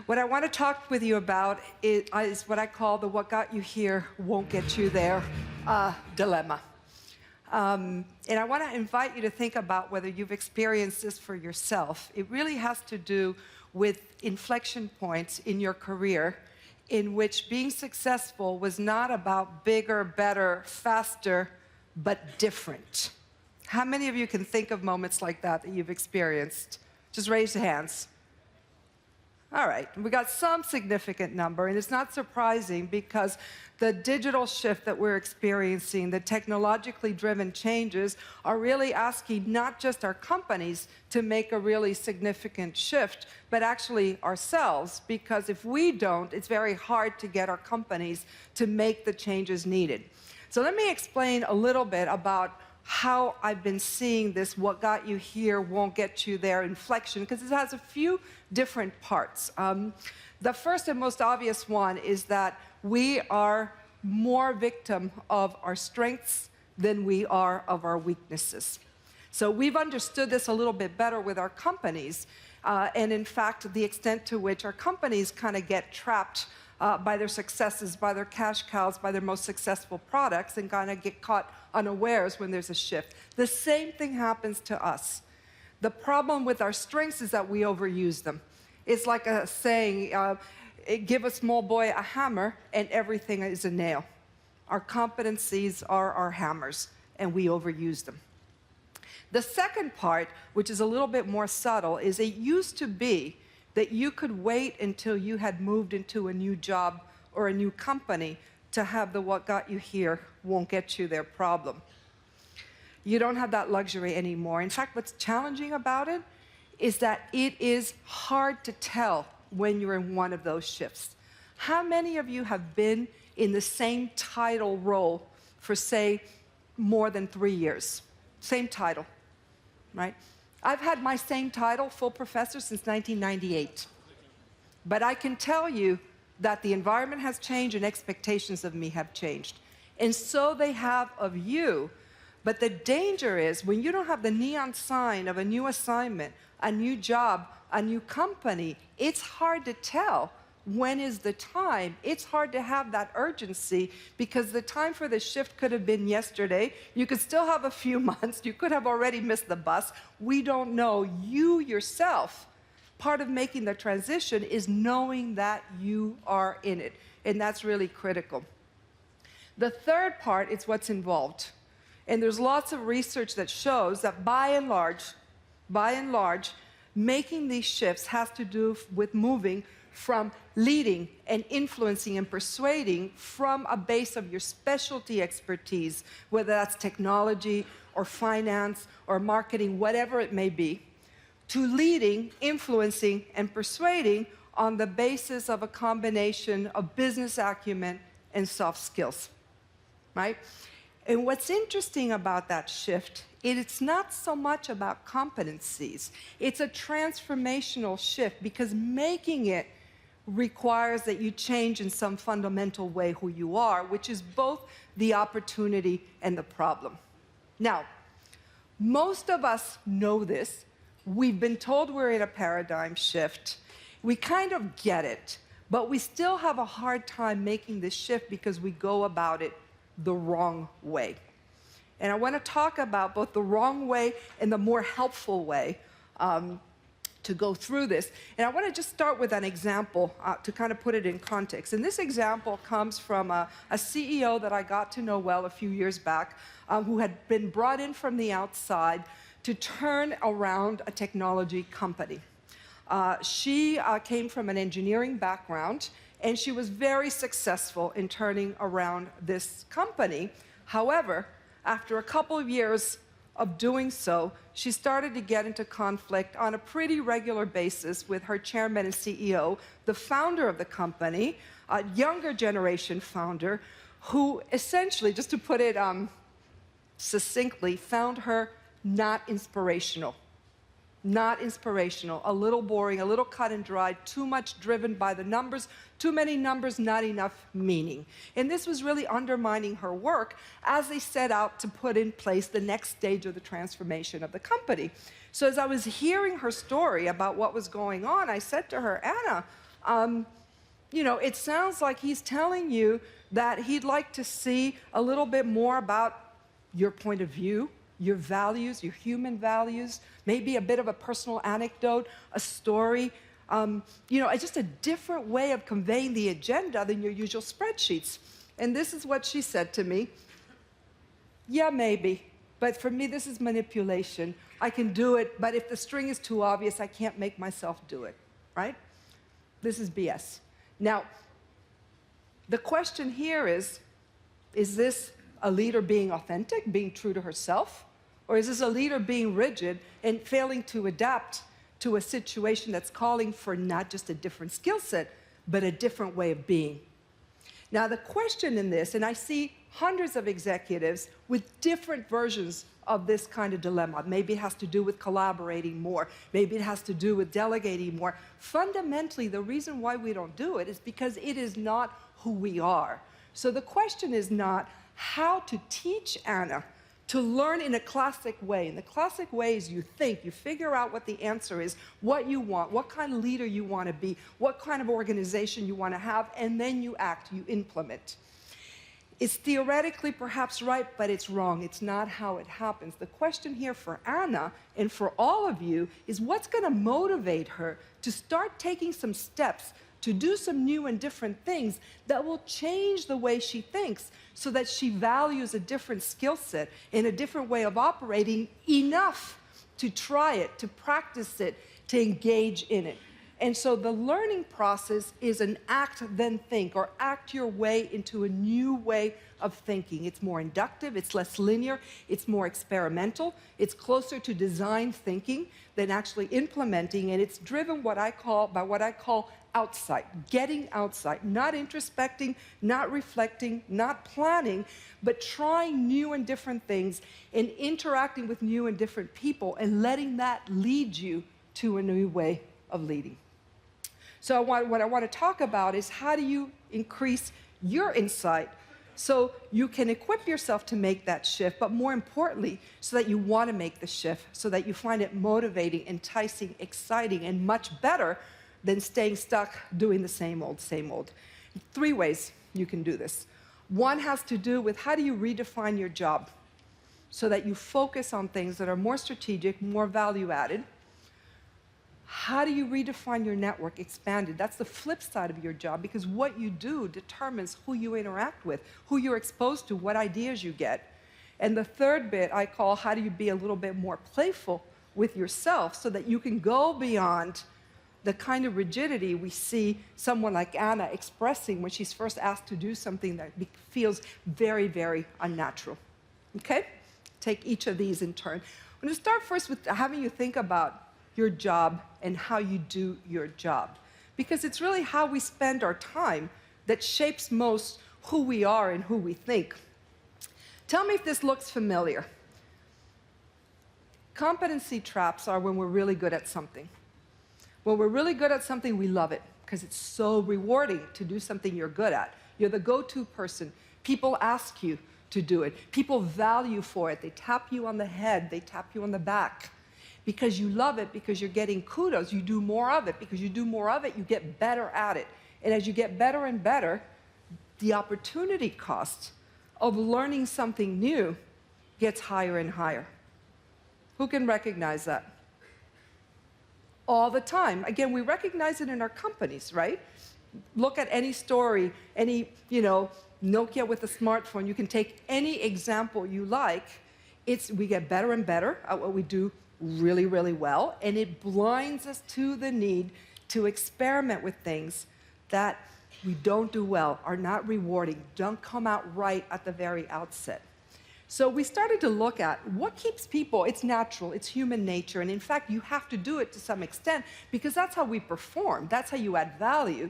What I want to talk with you about is what I call the what got you here won't get you there dilemma. And I want to invite you to think about whether you've experienced this for yourself. It really has to do with inflection points in your career in which being successful was not about bigger, better, faster, but different. How many of you can think of moments like that that you've experienced? Just raise your hands. All right, we got some significant number, and it's not surprising because the digital shift that we're experiencing, the technologically driven changes, are really asking not just our companies to make a really significant shift, but actually ourselves, because if we don't, it's very hard to get our companies to make the changes needed. So let me explain a little bit about how I've been seeing this what got you here won't get you there inflection, because it has a few different parts. The first and most obvious one is that we are more victim of our strengths than we are of our weaknesses. So we've understood this a little bit better with our companies, and in fact, the extent to which our companies kind of get trapped by their successes, by their cash cows, by their most successful products, and kind of get caught unawares when there's a shift. The same thing happens to us. The problem with our strengths is that we overuse them. It's like a saying, give a small boy a hammer and everything is a nail. Our competencies are our hammers, and we overuse them. The second part, which is a little bit more subtle, is it used to be that you could wait until you had moved into a new job or a new company to have the what got you here won't get you there problem. You don't have that luxury anymore. In fact, what's challenging about it is that it is hard to tell when you're in one of those shifts. How many of you have been in the same title role for, say, more than 3 years? Same title, right? I've had my same title, full professor, since 1998. But I can tell you that the environment has changed and expectations of me have changed. And so they have of you. But the danger is when you don't have the neon sign of a new assignment, a new job, a new company, it's hard to tell when is the time. It's hard to have that urgency because the time for the shift could have been yesterday. You could still have a few months. You could have already missed the bus. We don't know. You yourself, part of making the transition is knowing that you are in it, and that's really critical. The third part is what's involved. And there's lots of research that shows that by and large, making these shifts has to do with moving from leading and influencing and persuading from a base of your specialty expertise, whether that's technology or finance or marketing, whatever it may be, to leading, influencing, and persuading on the basis of a combination of business acumen and soft skills, right? And what's interesting about that shift, it's not so much about competencies. It's a transformational shift because making it requires that you change in some fundamental way who you are, which is both the opportunity and the problem. Now, most of us know this. We've been told we're in a paradigm shift. We kind of get it, but we still have a hard time making this shift because we go about it the wrong way. And I want to talk about both the wrong way and the more helpful way to go through this. And I want to just start with an example to kind of put it in context. And this example comes from a CEO that I got to know well a few years back, who had been brought in from the outside to turn around a technology company. She came from an engineering background, and she was very successful in turning around this company. However, after a couple of years of doing so, she started to get into conflict on a pretty regular basis with her chairman and CEO, the founder of the company, a younger generation founder, who essentially, just to put it succinctly, found her not inspirational. Not inspirational, a little boring, a little cut and dried, too much driven by the numbers, too many numbers, not enough meaning. And this was really undermining her work as they set out to put in place the next stage of the transformation of the company. So as I was hearing her story about what was going on, I said to her, Anna, You know, it sounds like he's telling you that he'd like to see a little bit more about your point of view, your values, your human values, maybe a bit of a personal anecdote, a story, you know, just a different way of conveying the agenda than your usual spreadsheets. And this is what she said to me. Yeah, maybe, but for me, this is manipulation. I can do it, but if the string is too obvious, I can't make myself do it, right? This is BS. Now, the question here is this a leader being authentic, being true to herself? Or is this a leader being rigid and failing to adapt to a situation that's calling for not just a different skill set, but a different way of being? Now, the question in this, and I see hundreds of executives with different versions of this kind of dilemma. Maybe it has to do with collaborating more. Maybe it has to do with delegating more. Fundamentally, the reason why we don't do it is because it is not who we are. So the question is not how to teach Anna to learn in a classic way. And the classic way is you think, you figure out what the answer is, what you want, what kind of leader you want to be, what kind of organization you want to have, and then you act, you implement. It's theoretically perhaps right, but it's wrong. It's not how it happens. The question here for Anna and for all of you is what's going to motivate her to start taking some steps to do some new and different things that will change the way she thinks so that she values a different skill set and a different way of operating enough to try it, to practice it, to engage in it. And so the learning process is an act, then think, or act your way into a new way of thinking. It's more inductive, it's less linear, it's more experimental, it's closer to design thinking than actually implementing, and it's driven by what I call outside, getting outside, not introspecting, not reflecting, not planning, but trying new and different things and interacting with new and different people and letting that lead you to a new way of leading. So what I want to talk about is how do you increase your insight so you can equip yourself to make that shift, but more importantly, so that you want to make the shift, so that you find it motivating, enticing, exciting, and much better than staying stuck doing the same old, same old. 3 ways you can do this. One has to do with how do you redefine your job so that you focus on things that are more strategic, more value-added. How do you redefine your network, expand it? That's the flip side of your job, because what you do determines who you interact with, who you're exposed to, what ideas you get. And the third bit I call how do you be a little bit more playful with yourself so that you can go beyond the kind of rigidity we see someone like Anna expressing when she's first asked to do something that feels very, very unnatural. Okay? Take each of these in turn. I'm going to start first with having you think about your job and how you do your job. Because it's really how we spend our time that shapes most who we are and who we think. Tell me if this looks familiar. Competency traps are when we're really good at something. When we're really good at something, we love it because it's so rewarding to do something you're good at. You're the go-to person. People ask you to do it. People value for it. They tap you on the head. They tap you on the back. Because you love it, because you're getting kudos, you do more of it. Because you do more of it, you get better at it. And as you get better and better, the opportunity cost of learning something new gets higher and higher. Who can recognize that? All the time. Again, we recognize it in our companies, right? Look at any story, any, Nokia with a smartphone. You can take any example you like. We get better and better at what we do really, really well, and it blinds us to the need to experiment with things that we don't do well, are not rewarding, don't come out right at the very outset. So we started to look at what keeps people, it's natural, it's human nature, and in fact, you have to do it to some extent because that's how we perform, that's how you add value.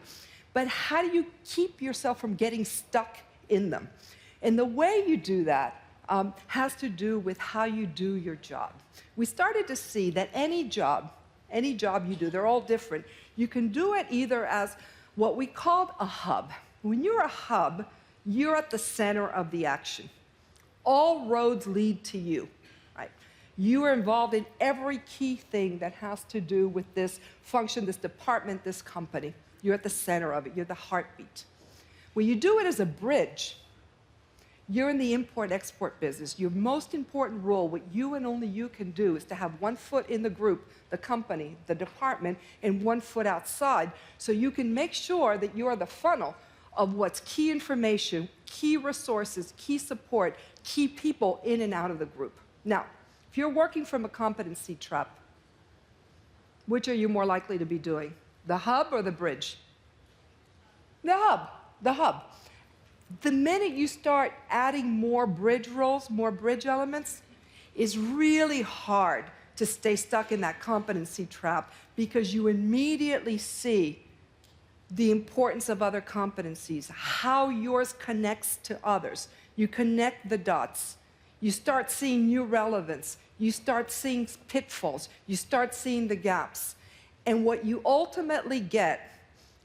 But how do you keep yourself from getting stuck in them? And the way you do that has to do with how you do your job. We started to see that any job you do, they're all different. You can do it either as what we called a hub. When you're a hub, you're at the center of the action. All roads lead to you, right? You are involved in every key thing that has to do with this function, this department, this company. You're at the center of it. You're the heartbeat. When you do it as a bridge, you're in the import-export business. Your most important role, what you and only you can do, is to have one foot in the group, the company, the department, and one foot outside, so you can make sure that you are the funnel of what's key information, key resources, key support, key people in and out of the group. Now, if you're working from a competency trap, which are you more likely to be doing? The hub or the bridge? The hub. The hub. The minute you start adding more bridge roles, more bridge elements, it's really hard to stay stuck in that competency trap, because you immediately see the importance of other competencies, how yours connects to others. You connect the dots. You start seeing new relevance. You start seeing pitfalls. You start seeing the gaps. And what you ultimately get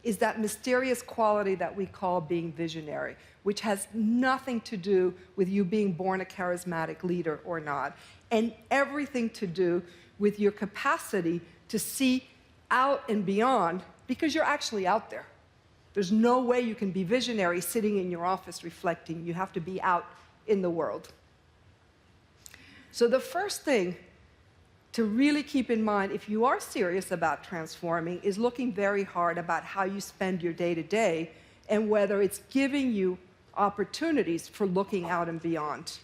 is that mysterious quality that we call being visionary, which has nothing to do with you being born a charismatic leader or not, and everything to do with your capacity to see out and beyond, because you're actually out there. There's no way you can be visionary sitting in your office reflecting. You have to be out in the world. So the first thing to really keep in mind, if you are serious about transforming, is looking very hard about how you spend your day-to-day and whether it's giving you opportunities for looking out and beyond.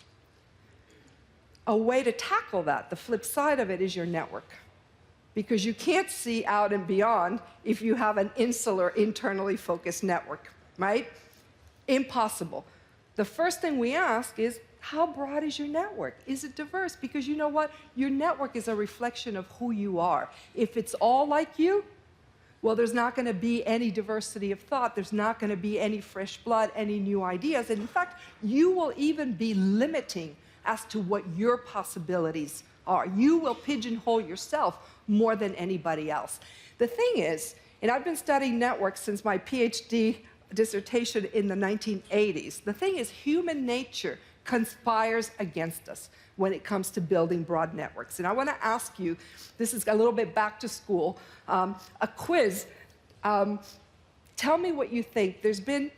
A way to tackle that, the flip side of it, is your network. Because you can't see out and beyond if you have an insular, internally focused network, right? Impossible. The first thing we ask is, how broad is your network? Is it diverse? Because you know what? Your network is a reflection of who you are. If it's all like you, well, there's not going to be any diversity of thought. There's not going to be any fresh blood, any new ideas. And in fact, you will even be limiting as to what your possibilities are. You will pigeonhole yourself more than anybody else. The thing is, and I've been studying networks since my PhD dissertation in the 1980s, the thing is, human nature conspires against us when it comes to building broad networks. And I want to ask you, this is a little bit back to school, a quiz. Tell me what you think. There's been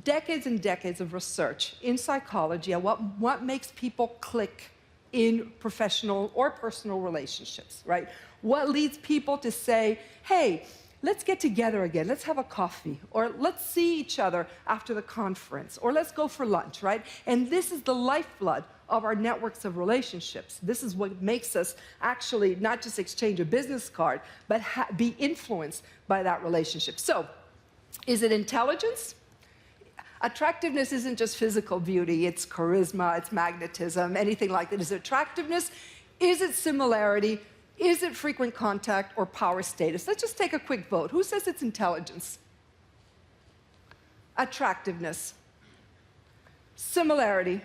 decades and decades of research in psychology on what makes people click in professional or personal relationships, right? What leads people to say, hey, let's get together again, let's have a coffee, or let's see each other after the conference, or let's go for lunch, right? And this is the lifeblood of our networks of relationships. This is what makes us actually not just exchange a business card, but be influenced by that relationship. So, is it intelligence? Attractiveness isn't just physical beauty, it's charisma, it's magnetism, anything like that. Is it attractiveness? Is it similarity? Is it frequent contact or power status? Let's just take a quick vote. Who says it's intelligence? Attractiveness. Similarity.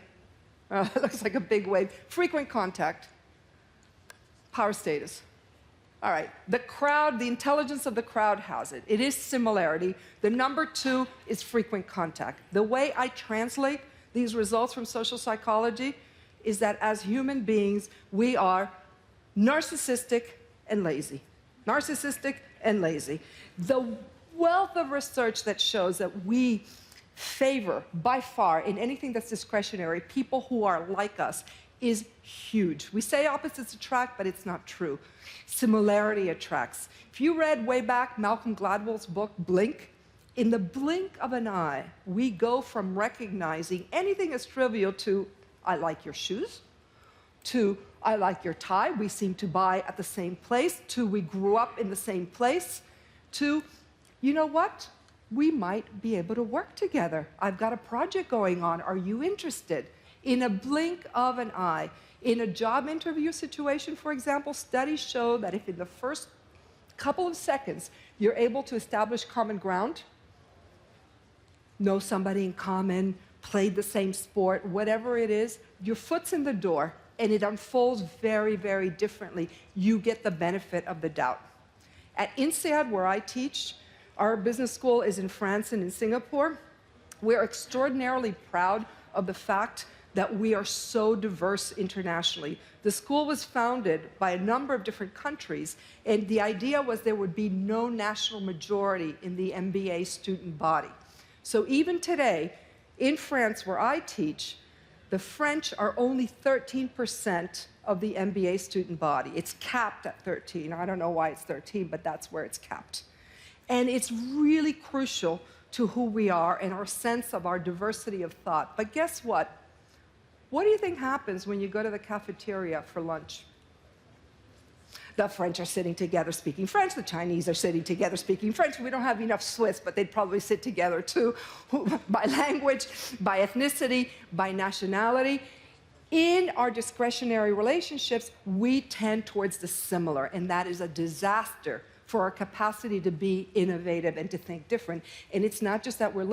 It looks like a big wave. Frequent contact. Power status. All right. The crowd, the intelligence of the crowd has it. It is similarity. The number 2 is frequent contact. The way I translate these results from social psychology is that as human beings, we are narcissistic and lazy. Narcissistic and lazy. The wealth of research that shows that we favor, by far, in anything that's discretionary, people who are like us is huge. We say opposites attract, but it's not true. Similarity attracts. If you read way back Malcolm Gladwell's book, Blink, in the blink of an eye, we go from recognizing anything as trivial to, I like your shoes, to, I like your tie, we seem to buy at the same place, to, we grew up in the same place, to, you know what? We might be able to work together. I've got a project going on. Are you interested? In a blink of an eye. In a job interview situation, for example, studies show that if in the first couple of seconds you're able to establish common ground, know somebody in common, played the same sport, whatever it is, your foot's in the door, and it unfolds very, very differently. You get the benefit of the doubt. At Insead, where I teach, our business school is in France and in Singapore. We're extraordinarily proud of the fact that we are so diverse internationally. The school was founded by a number of different countries, and the idea was there would be no national majority in the MBA student body. So even today, in France, where I teach, the French are only 13% of the MBA student body. It's capped at 13. I don't know why it's 13, but that's where it's capped. And it's really crucial to who we are and our sense of our diversity of thought. But guess what? What do you think happens when you go to the cafeteria for lunch? The French are sitting together speaking French. The Chinese are sitting together speaking French. We don't have enough Swiss, but they'd probably sit together too, by language, by ethnicity, by nationality. In our discretionary relationships, we tend towards the similar, and that is a disaster for our capacity to be innovative and to think different. And it's not just that we're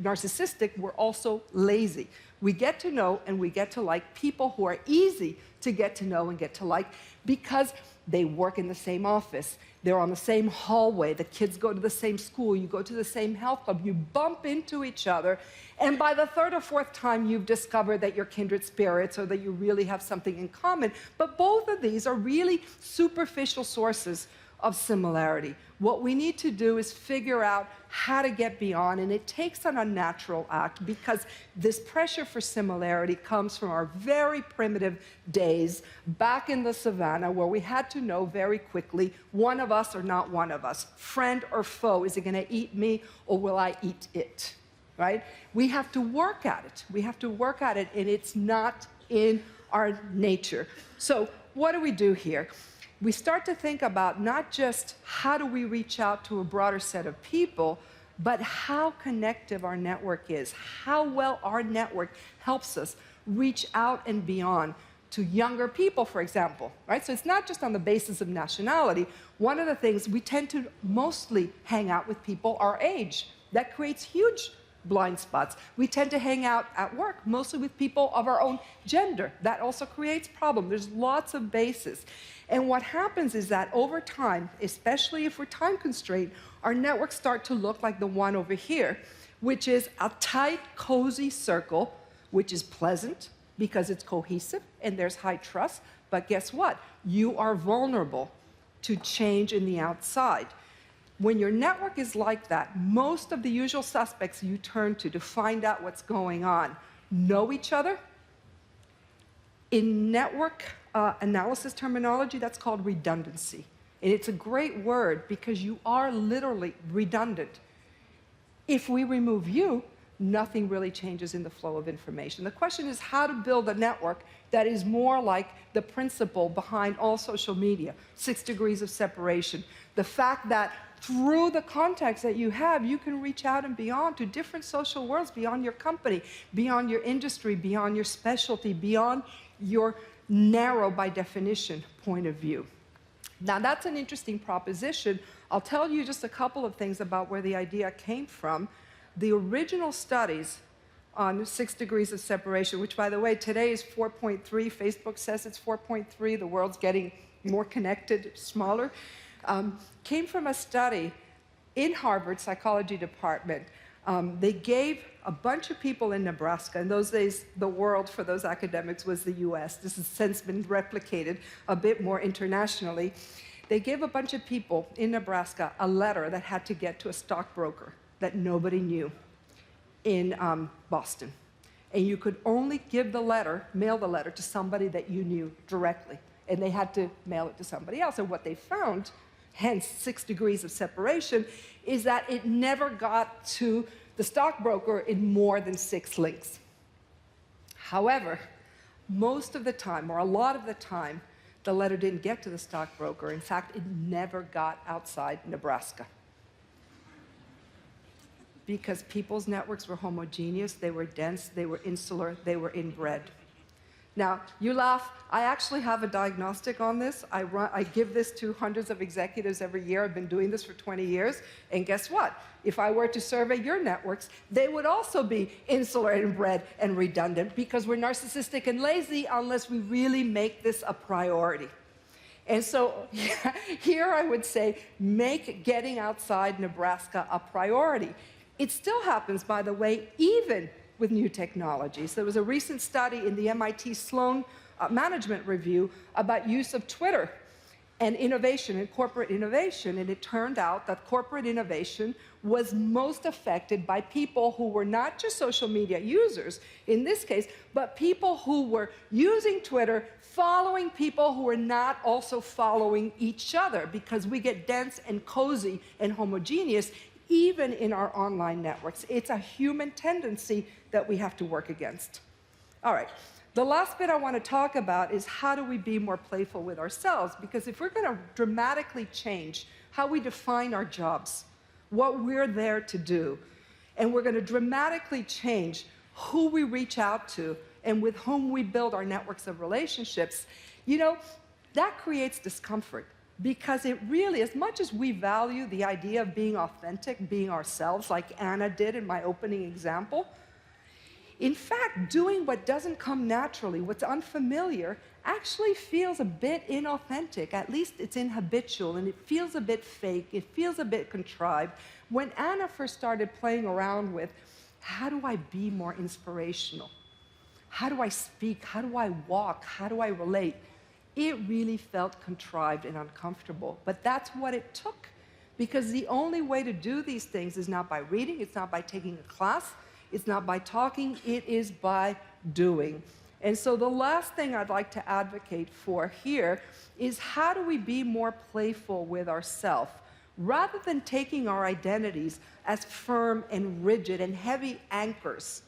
narcissistic, we're also lazy. We get to know and we get to like people who are easy to get to know and get to like because they work in the same office, they're on the same hallway, the kids go to the same school, you go to the same health club, you bump into each other, and by the third or fourth time you've discovered that you're kindred spirits or that you really have something in common. But both of these are really superficial sources of similarity. What we need to do is figure out how to get beyond, and it takes an unnatural act because this pressure for similarity comes from our very primitive days back in the savannah where we had to know very quickly, one of us or not one of us, friend or foe, is it going to eat me or will I eat it, right? We have to work at it. We have to work at it, and it's not in our nature. So what do we do here? We start to think about not just how do we reach out to a broader set of people, but how connective our network is, how well our network helps us reach out and beyond to younger people, for example, right? So it's not just on the basis of nationality. One of the things, we tend to mostly hang out with people our age. That creates huge blind spots. We tend to hang out at work mostly with people of our own gender. That also creates problems. There's lots of bases. And what happens is that over time, especially if we're time constrained, our networks start to look like the one over here, which is a tight, cozy circle, which is pleasant because it's cohesive and there's high trust. But guess what? You are vulnerable to change in the outside. When your network is like that, most of the usual suspects you turn to find out what's going on know each other. In network analysis terminology, that's called redundancy. And it's a great word because you are literally redundant. If we remove you, nothing really changes in the flow of information. The question is how to build a network that is more like the principle behind all social media, 6 degrees of separation. The fact that through the contacts that you have, you can reach out and beyond to different social worlds, beyond your company, beyond your industry, beyond your specialty, beyond your narrow, by definition, point of view. Now, that's an interesting proposition. I'll tell you just a couple of things about where the idea came from. The original studies on 6 degrees of separation, which, by the way, today is 4.3. Facebook says it's 4.3. The world's getting more connected, smaller. Came from a study in Harvard psychology department. They gave a bunch of people in Nebraska. In those days, the world for those academics was the US. This has since been replicated a bit more internationally. They gave a bunch of people in Nebraska a letter that had to get to a stockbroker that nobody knew in Boston. And you could only give the letter, mail the letter to somebody that you knew directly. And they had to mail it to somebody else. And what they found, hence 6 degrees of separation, is that it never got to the stockbroker in more than 6 links. However, most of the time, or a lot of the time, the letter didn't get to the stockbroker. In fact, it never got outside Nebraska. Because people's networks were homogeneous, they were dense, they were insular, they were inbred. Now, you laugh. I actually have a diagnostic on this. I give this to hundreds of executives every year. I've been doing this for 20 years. And guess what? If I were to survey your networks, they would also be insular, inbred, and redundant because we're narcissistic and lazy unless we really make this a priority. And so here I would say, make getting outside Nebraska a priority. It still happens, by the way, even with new technologies. There was a recent study in the MIT Sloan Management Review about use of Twitter and innovation and corporate innovation, and it turned out that corporate innovation was most affected by people who were not just social media users in this case, but people who were using Twitter, following people who were not also following each other, because we get dense and cozy and homogeneous even in our online networks. It's a human tendency that we have to work against. All right. The last bit I want to talk about is how do we be more playful with ourselves? Because if we're going to dramatically change how we define our jobs, what we're there to do, and we're going to dramatically change who we reach out to and with whom we build our networks of relationships, you know, that creates discomfort. Because it really, as much as we value the idea of being authentic, being ourselves, like Anna did in my opening example, in fact, doing what doesn't come naturally, what's unfamiliar, actually feels a bit inauthentic. At least it's inhabitual, and it feels a bit fake. It feels a bit contrived. When Anna first started playing around with, how do I be more inspirational? How do I speak? How do I walk? How do I relate? It really felt contrived and uncomfortable. But that's what it took, because the only way to do these things is not by reading, it's not by taking a class, it's not by talking, it is by doing. And so the last thing I'd like to advocate for here is how do we be more playful with ourselves? Rather than taking our identities as firm and rigid and heavy anchors,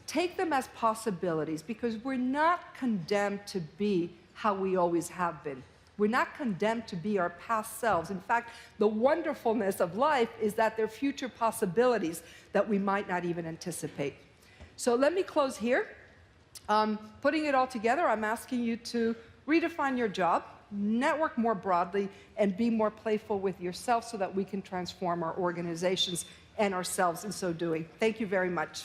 take them as possibilities, because we're not condemned to be how we always have been. We're not condemned to be our past selves. In fact, the wonderfulness of life is that there are future possibilities that we might not even anticipate. So let me close here. Putting it all together, I'm asking you to redefine your job, network more broadly, and be more playful with yourself so that we can transform our organizations and ourselves in so doing. Thank you very much.